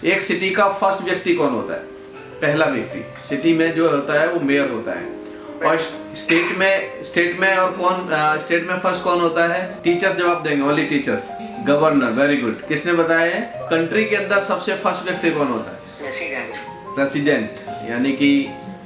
एक सिटी का फर्स्ट व्यक्ति कौन होता है? पहला व्यक्ति सिटी में जो होता है वो मेयर होता है। और स्टेट में और स्टेट में फर्स्ट कौन होता है? टीचर्स जवाब देंगे, only teachers. Governor, very good. किसने बताया है? कंट्री के अंदर सबसे फर्स्ट व्यक्ति कौन होता है? प्रेसिडेंट, यानी कि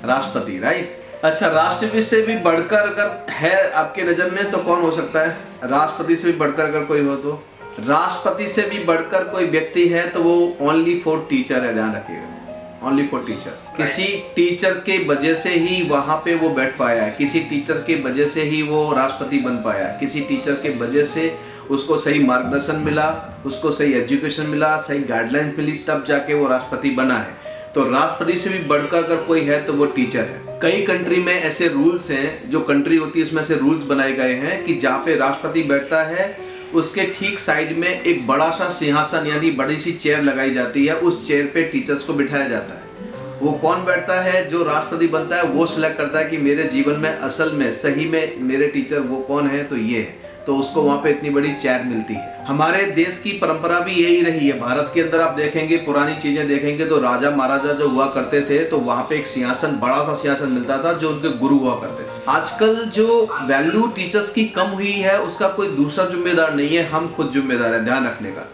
राष्ट्रपति, राइट। अच्छा, राष्ट्रपति से भी बढ़कर अगर है आपके नजर में तो कौन हो सकता है? राष्ट्रपति से भी बढ़कर अगर कोई हो तो? राष्ट्रपति से भी बढ़कर कोई व्यक्ति है तो वो ओनली फॉर टीचर है, ध्यान रखिएगा, ओनली फॉर टीचर। किसी टीचर के वजह से ही वहां पे वो बैठ पाया है, किसी टीचर के वजह से ही वो राष्ट्रपति बन पाया है, किसी टीचर के वजह से उसको सही मार्गदर्शन मिला, उसको सही एजुकेशन मिला, सही गाइडलाइंस मिली, तब जाके वो राष्ट्रपति बना है। तो राष्ट्रपति से भी बढ़कर अगर कोई है तो वो टीचर है। कई कंट्री में ऐसे रूल्स हैं, जो कंट्री होती है उसमें से रूल्स बनाए गए हैं कि जहाँ पे राष्ट्रपति बैठता है उसके ठीक साइड में एक बड़ा सा सिंहासन यानी बड़ी सी चेयर लगाई जाती है, उस चेयर पे टीचर्स को बिठाया जाता है। वो कौन बैठता है? जो राष्ट्रपति बनता है वो सिलेक्ट करता है कि मेरे जीवन में असल में सही में मेरे टीचर वो कौन है, तो ये है, तो उसको वहाँ पे इतनी बड़ी चेयर मिलती है। हमारे देश की परंपरा भी यही रही है। भारत के अंदर आप देखेंगे, पुरानी चीजें देखेंगे तो राजा महाराजा जो हुआ करते थे तो वहाँ पे एक सिंहासन, बड़ा सा सिंहासन मिलता था जो उनके गुरु हुआ करते थे। आजकल जो वैल्यू टीचर्स की कम हुई है उसका कोई दूसरा जिम्मेदार नहीं है, हम खुद जिम्मेदार है ध्यान रखने का।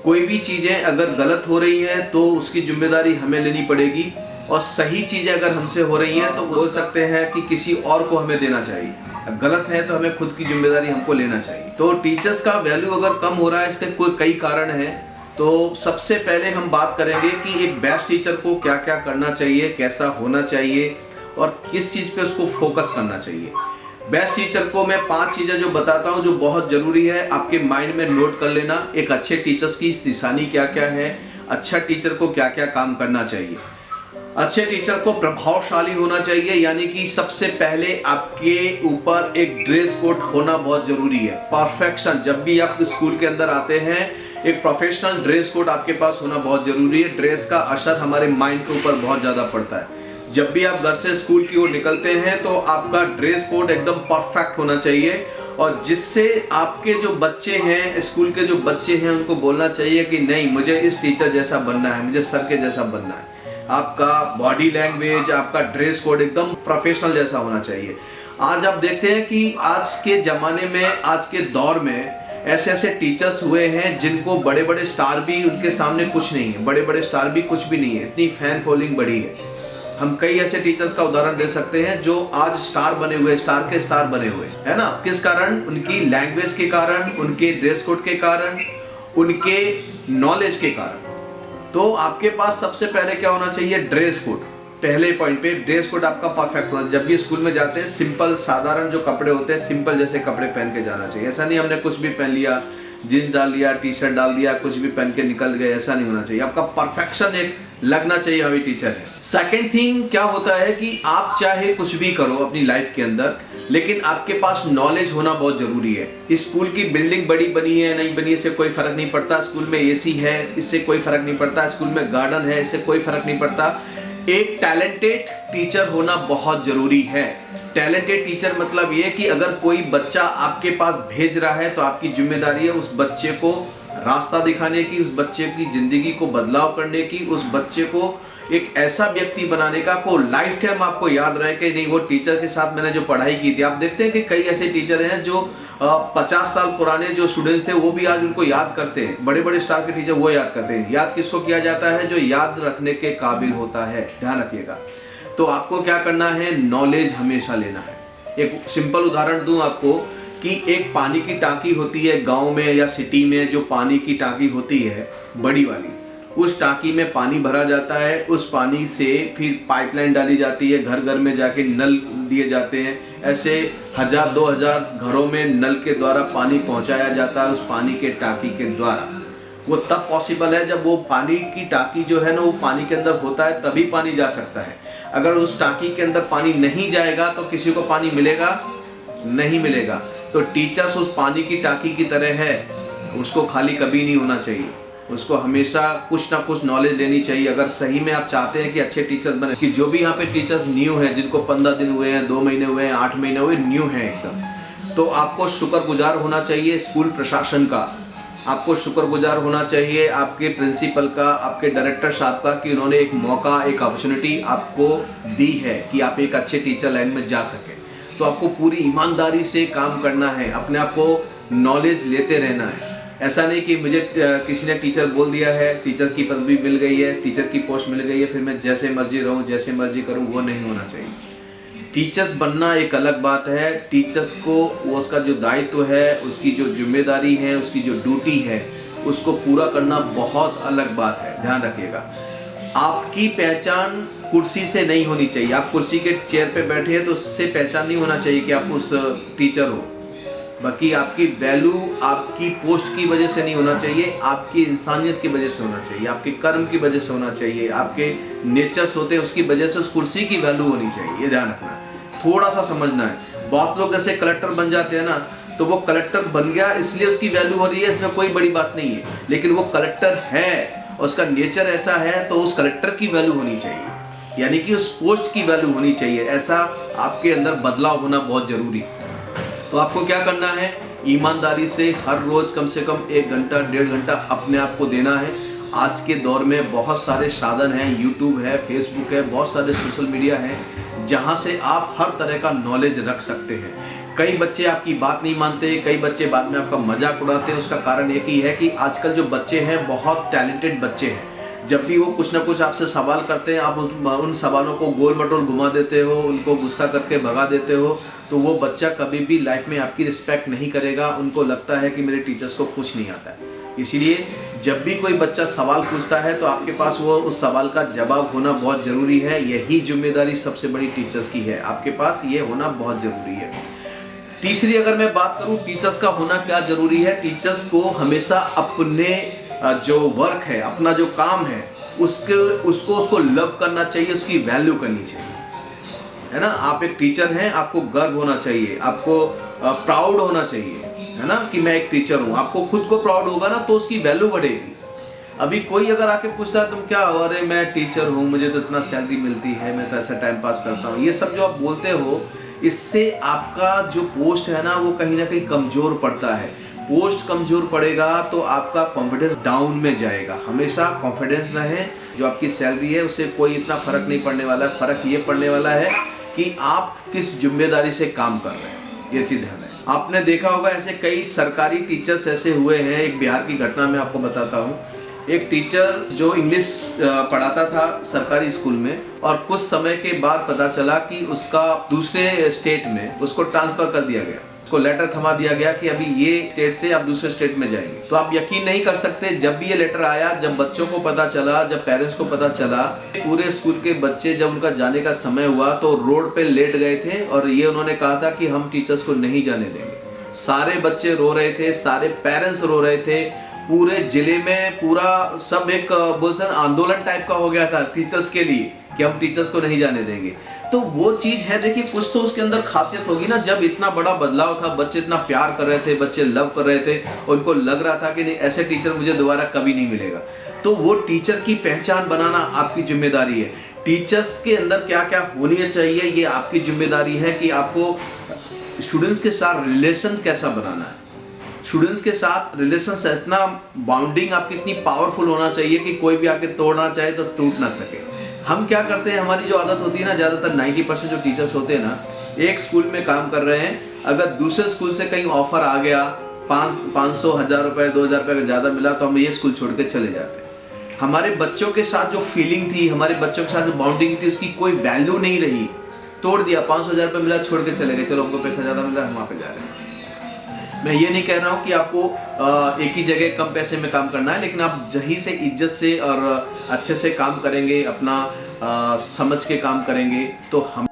कोई भी चीजें अगर गलत हो रही है तो उसकी जिम्मेदारी हमें लेनी पड़ेगी, और सही चीजें अगर हमसे हो रही हैं तो बोल सकते हैं कि किसी और को हमें देना चाहिए। गलत है तो हमें खुद की जिम्मेदारी हमको लेना चाहिए। तो टीचर्स का वैल्यू अगर कम हो रहा है, इसके कई कारण हैं। तो सबसे पहले हम बात करेंगे कि एक बेस्ट टीचर को क्या क्या करना चाहिए, कैसा होना चाहिए और किस चीज़ पे उसको फोकस करना चाहिए। बेस्ट टीचर को मैं 5 चीज़ें जो बताता हूँ जो बहुत ज़रूरी है, आपके माइंड में नोट कर लेना। एक अच्छे टीचर्स की निशानी क्या क्या है, अच्छा टीचर को क्या क्या काम करना चाहिए। अच्छे टीचर को प्रभावशाली होना चाहिए, यानी कि सबसे पहले आपके ऊपर एक ड्रेस कोड होना बहुत जरूरी है। परफेक्शन, जब भी आप स्कूल के अंदर आते हैं एक प्रोफेशनल ड्रेस कोड आपके पास होना बहुत जरूरी है। ड्रेस का असर हमारे माइंड के ऊपर बहुत ज्यादा पड़ता है। जब भी आप घर से स्कूल की ओर निकलते हैं तो आपका ड्रेस कोड एकदम परफेक्ट होना चाहिए, और जिससे आपके जो बच्चे हैं, स्कूल के जो बच्चे हैं, उनको बोलना चाहिए कि नहीं, मुझे इस टीचर जैसा बनना है, मुझे सर के जैसा बनना है। आपका बॉडी लैंग्वेज, आपका ड्रेस कोड एकदम प्रोफेशनल जैसा होना चाहिए। आज आप देखते हैं कि आज के ज़माने में, आज के दौर में ऐसे ऐसे टीचर्स हुए हैं जिनको बड़े बड़े स्टार भी उनके सामने कुछ नहीं है, बड़े बड़े स्टार भी कुछ भी नहीं है, इतनी फैन फॉलोइंग बढ़ी है। हम कई ऐसे टीचर्स का उदाहरण दे सकते हैं जो आज स्टार बने हुए, स्टार के स्टार बने हुए, है ना। किस कारण? उनकी लैंग्वेज के कारण, उनके ड्रेस कोड के कारण, उनके नॉलेज के कारण। तो आपके पास सबसे पहले क्या होना चाहिए? Dress code. पहले पॉइंट पे ड्रेस कोड आपका परफेक्ट होना। जब भी स्कूल में जाते हैं सिंपल साधारण जो कपड़े होते हैं, सिंपल जैसे कपड़े पहन के जाना चाहिए। ऐसा नहीं हमने कुछ भी पहन लिया, जीन्स डाल लिया, टी शर्ट डाल दिया, कुछ भी पहन के निकल गए, ऐसा नहीं होना चाहिए। आपका परफेक्शन एक लगना चाहिए, हमें टीचर है। सेकेंड थिंग क्या होता है कि आप चाहे कुछ भी करो अपनी लाइफ के अंदर, लेकिन आपके पास नॉलेज होना बहुत जरूरी है। स्कूल की बिल्डिंग बड़ी बनी है नहीं बनी इससे कोई फर्क नहीं पड़ता, स्कूल में एसी है इससे कोई फर्क नहीं पड़ता, स्कूल में गार्डन है इससे कोई फर्क नहीं पड़ता। एक टैलेंटेड टीचर होना बहुत जरूरी है। टैलेंटेड टीचर मतलब ये कि अगर कोई बच्चा आपके पास भेज रहा है तो आपकी जिम्मेदारी है उस बच्चे को रास्ता दिखाने की, उस बच्चे की जिंदगी को बदलाव करने की, उस बच्चे को एक ऐसा व्यक्ति बनाने का को लाइफ टाइम आपको याद रहे कि नहीं, वो टीचर के साथ मैंने जो पढ़ाई की थी। आप देखते हैं कि कई ऐसे टीचर हैं जो 50 साल पुराने जो स्टूडेंट्स थे वो भी आज उनको याद करते हैं। बड़े बड़े स्टार के टीचर वो याद करते हैं। याद किसको किया जाता है? जो याद रखने के काबिल होता है, ध्यान रखिएगा। तो आपको क्या करना है? नॉलेज हमेशा लेना है। एक सिंपल उदाहरण दूं आपको कि एक पानी की टांकी होती है गांव में या सिटी में, जो पानी की टांकी होती है बड़ी वाली, उस टांकी में पानी भरा जाता है, उस पानी से फिर पाइपलाइन डाली जाती है, घर घर में जाके नल दिए जाते हैं। ऐसे 1000-2000 घरों में नल के द्वारा पानी पहुंचाया जाता है उस पानी के टांकी के द्वारा। वो तब पॉसिबल है जब वो पानी की टांकी जो है ना वो पानी के अंदर होता है, तभी पानी जा सकता है। अगर उस टांकी के अंदर पानी नहीं जाएगा तो किसी को पानी मिलेगा नहीं मिलेगा। तो टीचर्स उस पानी की टांकी की तरह है, उसको खाली कभी नहीं होना चाहिए, उसको हमेशा कुछ ना कुछ नॉलेज लेनी चाहिए। अगर सही में आप चाहते हैं कि अच्छे टीचर्स बने, कि जो भी यहाँ पे टीचर्स न्यू हैं, जिनको 15 दिन हुए हैं, 2 महीने हुए हैं, 8 महीने हुए, न्यू हैं एकदम, तो आपको शुक्रगुजार होना चाहिए स्कूल प्रशासन का आपको शुक्रगुजार होना चाहिए आपके प्रिंसिपल का, आपके डायरेक्टर साहब का कि उन्होंने एक मौका, एक अपॉर्चुनिटी आपको दी है कि आप एक अच्छे टीचर लाइन में जा सकें। तो आपको पूरी ईमानदारी से काम करना है, अपने आप को नॉलेज लेते रहना है। ऐसा नहीं कि मुझे किसी ने टीचर बोल दिया है, टीचर की पदवी मिल गई है, टीचर की पोस्ट मिल गई है, फिर मैं जैसे मर्जी रहूं, जैसे मर्जी करूं, वो नहीं होना चाहिए। टीचर्स बनना एक अलग बात है। टीचर्स को वो उसका जो दायित्व है, उसकी जो जिम्मेदारी है, उसकी जो ड्यूटी है, उसको पूरा करना बहुत अलग बात है। ध्यान रखिएगा, आपकी पहचान कुर्सी से नहीं होनी चाहिए। आप कुर्सी के चेयर पे बैठे हैं तो उससे पहचान नहीं होना चाहिए कि आप उस टीचर हो। बाकी आपकी वैल्यू आपकी पोस्ट की वजह से नहीं होना चाहिए, आपकी इंसानियत की वजह से होना चाहिए, आपके कर्म की वजह से होना चाहिए, आपके नेचर्स होते हैं उसकी वजह से उस कुर्सी की वैल्यू होनी चाहिए। ये ध्यान रखना है, थोड़ा सा समझना है। बहुत लोग जैसे कलेक्टर बन जाते हैं ना, तो वो कलेक्टर बन गया इसलिए उसकी वैल्यू हो रही है, इसमें कोई बड़ी बात नहीं है। लेकिन वो कलेक्टर है, उसका नेचर ऐसा है, तो उस कलेक्टर की वैल्यू होनी चाहिए, यानी कि उस पोस्ट की वैल्यू होनी चाहिए। ऐसा आपके अंदर बदलाव होना बहुत जरूरी है। तो आपको क्या करना है, ईमानदारी से हर रोज कम से कम 1 घंटा 1.5 घंटा अपने आप को देना है। आज के दौर में बहुत सारे साधन हैं, यूट्यूब है, फेसबुक है, बहुत सारे सोशल मीडिया हैं जहां से आप हर तरह का नॉलेज रख सकते हैं। कई बच्चे आपकी बात नहीं मानते, कई बच्चे बाद में आपका मजाक उड़ाते हैं। उसका कारण एक ही है कि आजकल जो बच्चे हैं बहुत टैलेंटेड बच्चे हैं। जब भी वो कुछ ना कुछ आपसे सवाल करते हैं, आप उन सवालों को गोल मटोल घुमा देते हो, उनको गुस्सा करके भगा देते हो, तो वो बच्चा कभी भी लाइफ में आपकी रिस्पेक्ट नहीं करेगा। उनको लगता है कि मेरे टीचर्स को कुछ नहीं आता है। इसीलिए जब भी कोई बच्चा सवाल पूछता है तो आपके पास वो उस सवाल का जवाब होना बहुत ज़रूरी है। यही जिम्मेदारी सबसे बड़ी टीचर्स की है, आपके पास ये होना बहुत ज़रूरी है। तीसरी अगर मैं बात करूं टीचर्स का होना क्या ज़रूरी है, टीचर्स को हमेशा अपने जो वर्क है, अपना जो काम है, उसको लव करना चाहिए, उसकी वैल्यू करनी चाहिए, है ना। आप एक टीचर हैं, आपको गर्व होना चाहिए, आपको प्राउड होना चाहिए, है ना, कि मैं एक टीचर हूँ। आपको खुद को प्राउड होगा ना तो उसकी वैल्यू बढ़ेगी। अभी कोई अगर आके पूछता है तुम क्या हो, अरे मैं टीचर हूँ, मुझे तो इतना सैलरी मिलती है, मैं तो ऐसा टाइम पास करता हूँ, ये सब जो आप बोलते हो, इससे आपका जो पोस्ट है ना वो कहीं ना कहीं कमजोर पड़ता है। पोस्ट कमजोर पड़ेगा तो आपका कॉन्फिडेंस डाउन में जाएगा। हमेशा कॉन्फिडेंस रहे, जो आपकी सैलरी है उससे कोई इतना फर्क नहीं पड़ने वाला है। फर्क ये पड़ने वाला है कि आप किस जिम्मेदारी से काम कर रहे हैं, ये चीज ध्यान है। आपने देखा होगा ऐसे कई सरकारी टीचर्स ऐसे हुए हैं। एक बिहार की घटना मैं आपको बताता हूँ। एक टीचर जो इंग्लिश पढ़ाता था सरकारी स्कूल में, और कुछ समय के बाद पता चला कि उसका दूसरे स्टेट में उसको ट्रांसफर कर दिया गया। उसको लेटर थमा दिया गया कि अभी ये स्टेट से आप दूसरे स्टेट में जाएंगे। तो आप यकीन नहीं कर सकते, जब भी ये लेटर आया, जब बच्चों को पता चला, जब पेरेंट्स को पता चला, पूरे स्कूल के बच्चे जब उनका जाने का समय हुआ तो रोड पे लेट गए थे और ये उन्होंने कहा था कि हम टीचर्स को नहीं जाने देंगे। सारे बच्चे रो रहे थे, सारे पेरेंट्स रो रहे थे। पूरे जिले में पूरा सब एक बोलते हैं आंदोलन टाइप का हो गया था टीचर्स के लिए कि हम टीचर्स को नहीं जाने देंगे। तो वो चीज है, देखिए कुछ तो उसके अंदर खासियत होगी ना। जब इतना बड़ा बदलाव था, बच्चे इतना प्यार कर रहे थे, बच्चे लव कर रहे थे, उनको लग रहा था कि नहीं ऐसे टीचर मुझे दोबारा कभी नहीं मिलेगा। तो वो टीचर की पहचान बनाना आपकी जिम्मेदारी है। टीचर्स के अंदर क्या क्या होनी चाहिए ये आपकी जिम्मेदारी है कि आपको स्टूडेंट्स के साथ रिलेशन कैसा बनाना है। स्टूडेंट्स के साथ रिलेशन इतना बाउंडिंग आपकी इतनी पावरफुल होना चाहिए कि कोई भी आके तोड़ना चाहे तो टूट ना सके। हम क्या करते हैं, हमारी जो आदत होती है ना, ज़्यादातर 90% जो टीचर्स होते हैं ना, एक स्कूल में काम कर रहे हैं, अगर दूसरे स्कूल से कहीं ऑफर आ गया 500, 1000 रुपये, 2000 रुपये का ज़्यादा मिला तो हम ये स्कूल छोड़ के चले जाते हैं। हमारे बच्चों के साथ जो फीलिंग थी, हमारे बच्चों के साथ जो बाउंडिंग थी, उसकी कोई वैल्यू नहीं रही। तोड़ दिया, 500, 1000 रुपये मिला, छोड़ के चले गए, चलो हमको पैसा ज़्यादा मिला, हम वहाँ पे जा रहे हैं। मैं ये नहीं कह रहा हूँ कि आपको एक ही जगह कम पैसे में काम करना है, लेकिन आप सही से इज्जत से और अच्छे से काम करेंगे, अपना समझ के काम करेंगे तो हम